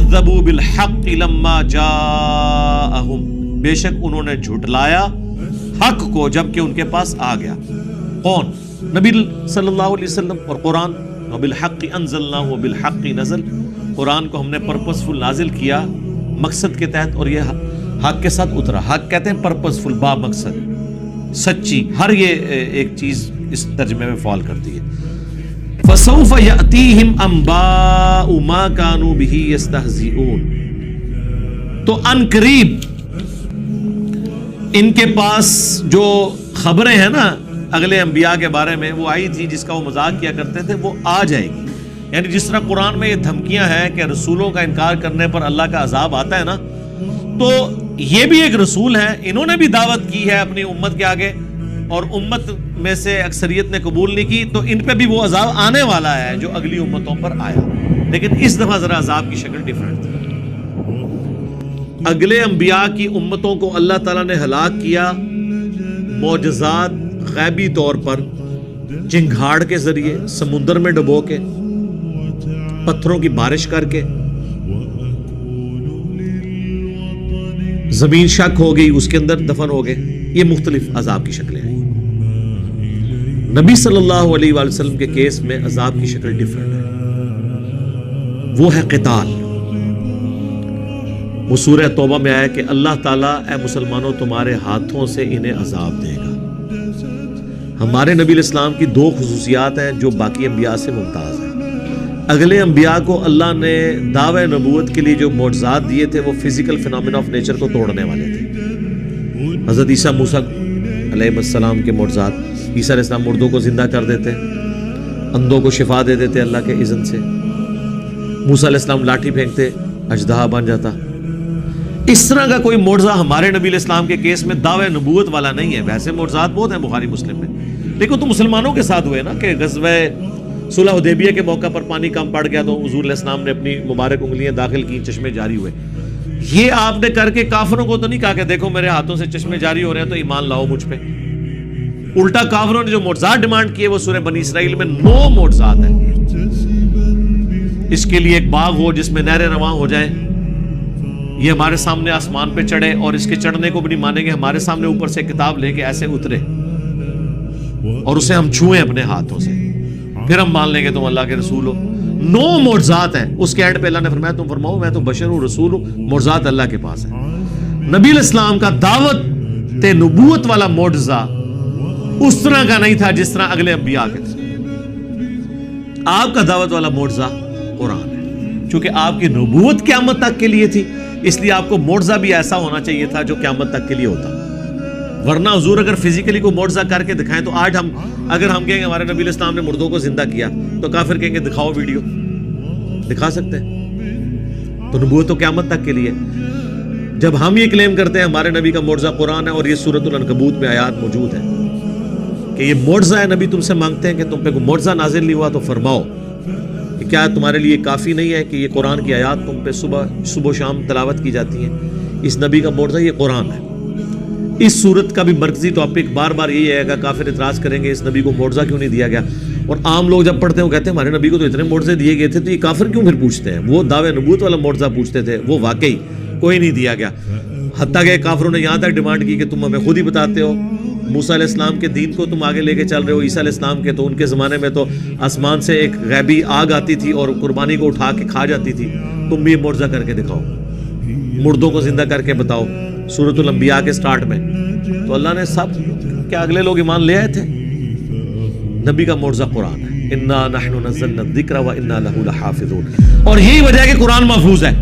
کذبوا بالحق لما جاءہم، بے شک انہوں نے جھٹلایا حق کو جب کہ ان کے پاس آ گیا۔ کون؟ نبی صلی اللہ علیہ وسلم اور قرآن۔ وبالحق انزلناہ وبالحق نزل، قرآن کو ہم نے پرپسفل نازل کیا مقصد کے تحت، اور یہ حق کے ساتھ اترا۔ حق کہتے ہیں پرپسفل، با مقصد، سچی، ہر یہ ایک چیز اس ترجمے میں فال کرتی ہے۔ فسوف یأتیہم انباء ما کانوا بہ یستہزئون، تو ان قریب ان کے پاس جو خبریں ہیں نا اگلے انبیاء کے بارے میں، وہ آئی تھی جس کا وہ مذاق کیا کرتے تھے، وہ آ جائے گی۔ یعنی جس طرح قرآن میں یہ دھمکیاں ہیں کہ رسولوں کا انکار کرنے پر اللہ کا عذاب آتا ہے نا، تو یہ بھی ایک رسول ہے، انہوں نے بھی دعوت کی ہے اپنی امت کے آگے، اور امت میں سے اکثریت نے قبول نہیں کی، تو ان پہ بھی وہ عذاب آنے والا ہے جو اگلی امتوں پر آیا، لیکن اس دفعہ ذرا عذاب کی شکل ڈیفرنٹ تھی۔ اگلے انبیاء کی امتوں کو اللہ تعالیٰ نے ہلاک کیا معجزات غیبی طور پر، چنگھاڑ کے ذریعے، سمندر میں ڈبو کے، پتھروں کی بارش کر کے، زمین شک ہو گئی اس کے اندر دفن ہو گئے، یہ مختلف عذاب کی شکلیں ہیں۔ نبی صلی اللہ علیہ وآلہ وسلم کے کیس میں عذاب کی شکل ڈیفرنٹ ہے، وہ ہے قتال۔ وہ سورہ توبہ میں آیا کہ اللہ تعالیٰ اے مسلمانوں تمہارے ہاتھوں سے انہیں عذاب دے گا۔ ہمارے نبی علیہ السلام کی دو خصوصیات ہیں جو باقی انبیاء سے ممتاز ہیں۔ اگلے انبیاء کو اللہ نے دعوی نبوت کے لیے جو معجزات دیے تھے وہ فزیکل فینومینا آف نیچر کو توڑنے والے تھے۔ حضرت عیسیٰ موسیٰ علیہ السلام کے معجزات، عیسیٰ علیہ السلام مردوں کو زندہ کر دیتے، اندھوں کو شفا دے دیتے اللہ کے اذن سے، موسیٰ علیہ السلام لاٹھی پھینکتے اژدہا بن جاتا۔ اس طرح کا کوئی معجزہ ہمارے نبی علیہ السلام کے کیس میں دعوی نبوت والا نہیں ہے۔ ویسے معجزات بہت ہیں بخاری مسلم میں، لیکن تو مسلمانوں کے ساتھ ہوئے نا کہ غزوہ صلح حدیبیہ کے موقع پر پانی کم پڑ گیا تو حضور علیہ السلام نے اپنی مبارک انگلیاں داخل کی، چشمے جاری ہوئے۔ یہ آپ نے کر کے کافروں کو تو نہیں کہا کہ دیکھو میرے ہاتھوں سے چشمے جاری ہو رہے ہیں تو ایمان لاؤ مجھ پہ۔ الٹا کافروں نے جو معجزات ڈیمانڈ کیے وہ سورہ بنی اسرائیل میں 9 معجزات ہیں۔ اس کے لیے ایک باغ ہو جس میں نہریں رواں ہو جائیں، یہ ہمارے سامنے آسمان پہ چڑھے، اور اس کے چڑھنے کو بھی نہیں مانیں گے، ہمارے سامنے اوپر سے کتاب لے کے ایسے اترے اور اسے ہم چھوئیں اپنے ہاتھوں سے، پھر ہم مان لیں گے تم اللہ کے رسول ہو۔ 9 معجزات ہیں۔ اس کے اینڈ پہ اللہ نے فرمایا تم فرماؤ میں تو بشر ہوں، رسول ہوں، معجزات اللہ کے پاس ہیں۔ نبی علیہ السلام کا دعوت نبوت والا معجزہ اس طرح کا نہیں تھا جس طرح اگلے انبیاء کے تھے۔ آپ کا دعوت والا معجزہ قرآن ہے، چونکہ آپ کی نبوت قیامت تک کے لیے تھی، اس لیے آپ کو معجزہ بھی ایسا ہونا چاہیے تھا جو قیامت تک کے لیے ہوتا۔ ورنہ حضور اگر فزیکلی کو معجزہ کر کے دکھائیں تو آج اگر ہم کہیں گے ہمارے نبی علیہ السلام نے مردوں کو زندہ کیا تو کافر کہیں گے دکھاؤ ویڈیو، دکھا سکتے ہیں؟ تو نبوت تو قیامت تک کے لیے۔ جب ہم یہ کلیم کرتے ہیں ہمارے نبی کا معجزہ قرآن ہے، اور یہ سورۃ العنکبوت میں آیات موجود ہے کہ یہ معجزہ ہے، نبی تم سے مانگتے ہیں کہ تم پہ کوئی معجزہ نازل نہیں ہوا تو فرماؤ کہ کیا تمہارے لیے کافی نہیں ہے کہ یہ قرآن کی آیات تم پہ صبح و شام تلاوت کی جاتی ہیں؟ اس نبی کا معجزہ یہ قرآن ہے۔ اس صورت کا بھی مرکزی ٹاپک بار بار یہی ہے کہ کافر اعتراض کریں گے اس نبی کو معجزہ کیوں نہیں دیا گیا، اور عام لوگ جب پڑھتے ہیں وہ کہتے ہیں ہمارے نبی کو تو اتنے معجزے دیے گئے تھے، تو یہ کافر کیوں پھر پوچھتے ہیں؟ وہ دعوے نبوت والا معجزہ پوچھتے تھے، وہ واقعی کوئی نہیں دیا گیا۔ حتیٰ کہ کافروں نے یہاں تک ڈیمانڈ کی کہ تم ہمیں خود ہی بتاتے ہو، موسیٰ علیہ السلام کے دین کو تم آگے لے کے چل رہے ہو، عیسیٰ علیہ السلام کے، تو ان کے زمانے میں تو آسمان سے ایک غیبی آگ آتی تھی اور قربانی کو اٹھا کے کھا جاتی تھی، تم بھی یہ معجزہ کر کے دکھاؤ، مردوں کو زندہ کر کے بتاؤ۔ سورۃ الانبیاء کے سٹارٹ میں تو اللہ نے سب کیا اگلے لوگ ایمان لے آئے تھے؟ نبی کا معجزہ قرآن ہے، انا نحن نزلنا الذکر وانا لہ لحافظون، اور یہی وجہ ہے کہ قرآن محفوظ ہے۔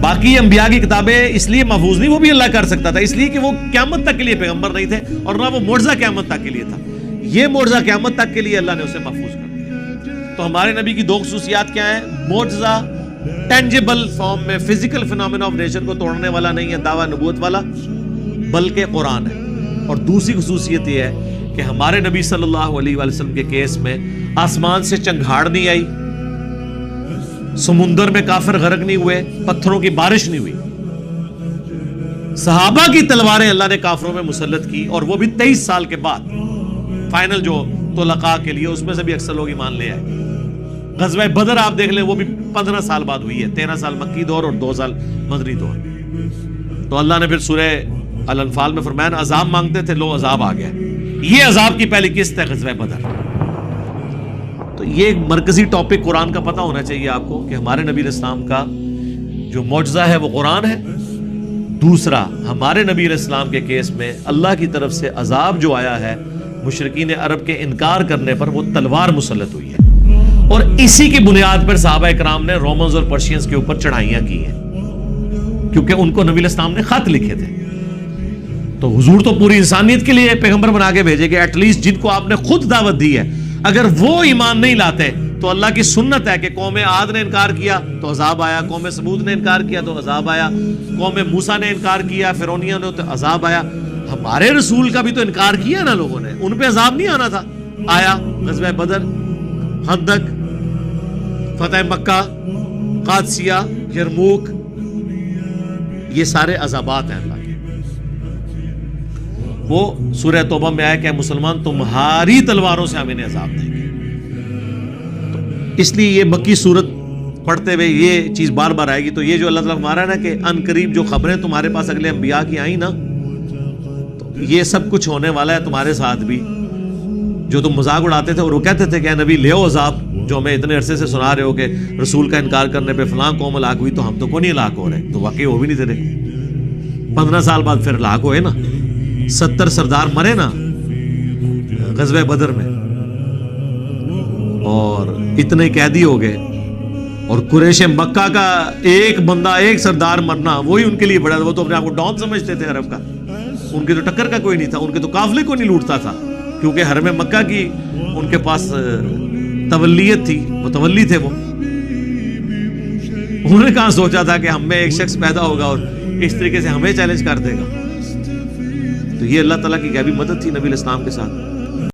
باقی انبیاء کی کتابیں اس لیے محفوظ نہیں، وہ بھی اللہ کر سکتا تھا، اس لیے کہ وہ قیامت تک کے لیے پیغمبر نہیں تھے، اور نہ وہ معجزہ قیامت تک کے لیے تھا۔ یہ معجزہ قیامت تک کے لیے اللہ نے اسے محفوظ کر دیا۔ تو ہمارے نبی کی 2 خصوصیات کیا ہیں؟ معجزہ ٹینجیبل فارم میں، فزیکل فینومینا آف نیچر کو توڑنے والا نہیں ہے دعویٰ نبوت والا، بلکہ قرآن ہے۔ اور دوسری خصوصیت یہ ہے کہ ہمارے نبی صلی اللہ علیہ وآلہ وسلم کے کیس میں آسمان سے چنگھاڑ نہیں آئی، سمندر میں کافر غرق نہیں ہوئے، پتھروں کی بارش نہیں ہوئی۔ صحابہ کی تلواریں اللہ نے کافروں میں مسلط کی، اور وہ بھی 23 سال کے بعد، فائنل جو طلقاء کے لیے، اس میں سے بھی اکثر لوگ ایمان لے آئے۔ غزوہ بدر آپ دیکھ لیں، وہ بھی 15 سال بعد ہوئی ہے، 13 سال مکی دور اور 2 سال مدنی دور. تو اللہ نے پھر سورہ الانفال میں فرمایا عذاب مانگتے تھے، لو عذاب آ گیا. یہ عذاب کی پہلی قسط ہے غزوہ بدر. تو یہ ایک مرکزی ٹاپک قرآن کا پتہ ہونا چاہیے آپ کو کہ ہمارے نبی علیہ السلام کا جو معجزہ ہے وہ قرآن ہے. دوسرا، ہمارے نبی علیہ السلام کے کیس میں اللہ کی طرف سے عذاب جو آیا ہے مشرکین عرب کے انکار کرنے پر، وہ تلوار مسلط ہوئی ہے، اور اسی کی بنیاد پر صحابہ اکرام نے رومنز اور پرشینز کے اوپر چڑھائیاں کی ہیں، کیونکہ ان کو نبی علیہ السلام نے خط لکھے تھے. تو حضور تو پوری انسانیت کے لیے پیغمبر بنا کے بھیجے کہ ایٹ لیسٹ جن کو آپ نے خود دعوت دی ہے، اگر وہ ایمان نہیں لاتے تو اللہ کی سنت ہے کہ قوم عاد نے انکار کیا تو عذاب آیا، قوم سمود نے انکار کیا تو عذاب آیا، قوم موسیٰ نے انکار کیا، فرعونیوں نے تو عذاب آیا. ہمارے رسول کا بھی تو انکار کیا نا لوگوں نے، ان پہ عذاب نہیں آنا تھا؟ آیا. غزوہ بدر، خندق، فتح مکہ، قادسیہ، یرموک، یہ سارے عذابات ہیں اللہ کے. وہ سورہ توبہ میں آیا کہ اے مسلمان تمہاری تلواروں سے ہم انہیں عذاب دیں گے. اس لیے یہ مکی صورت پڑھتے ہوئے یہ چیز بار بار آئے گی. تو یہ جو اللہ تعالیٰ فرما رہا ہے نا کہ ان قریب جو خبریں تمہارے پاس اگلے انبیاء کی آئیں نا، تو یہ سب کچھ ہونے والا ہے تمہارے ساتھ بھی. جو تم مذاق اڑاتے تھے اور وہ کہتے تھے کہ اے نبی لے آؤ عذاب، جو ہمیں اتنے عرصے سے سنا رہے ہو کہ رسول کا انکار کرنے پہ فلاں قوم ہلاک ہوئی، تو ہم تو کون نہیں ہلاک ہو رہے. تو واقعی وہ بھی نہیں تھے. 15 سال بعد پھر ہلاک ہوئے نا، 70 سردار مرے نا غزوہ بدر میں، اور اتنے قیدی ہو گئے. اور قریش مکہ کا ایک بندہ، ایک سردار مرنا، وہی ان کے لیے بڑا. وہ تو اپنے آپ کو ڈان سمجھتے تھے عرب کا، ان کے تو ٹکر کا کوئی نہیں تھا، ان کے تو قافلے کو نہیں لوٹتا تھا، کیونکہ حرم مکہ کی ان کے پاس تولیت تھی، متولی تھے وہ. انہوں نے کہاں سوچا تھا کہ ہم میں ایک شخص پیدا ہوگا اور اس طریقے سے ہمیں چیلنج کر دے گا. تو یہ اللہ تعالیٰ کی غیبی مدد تھی نبی علیہ السلام کے ساتھ.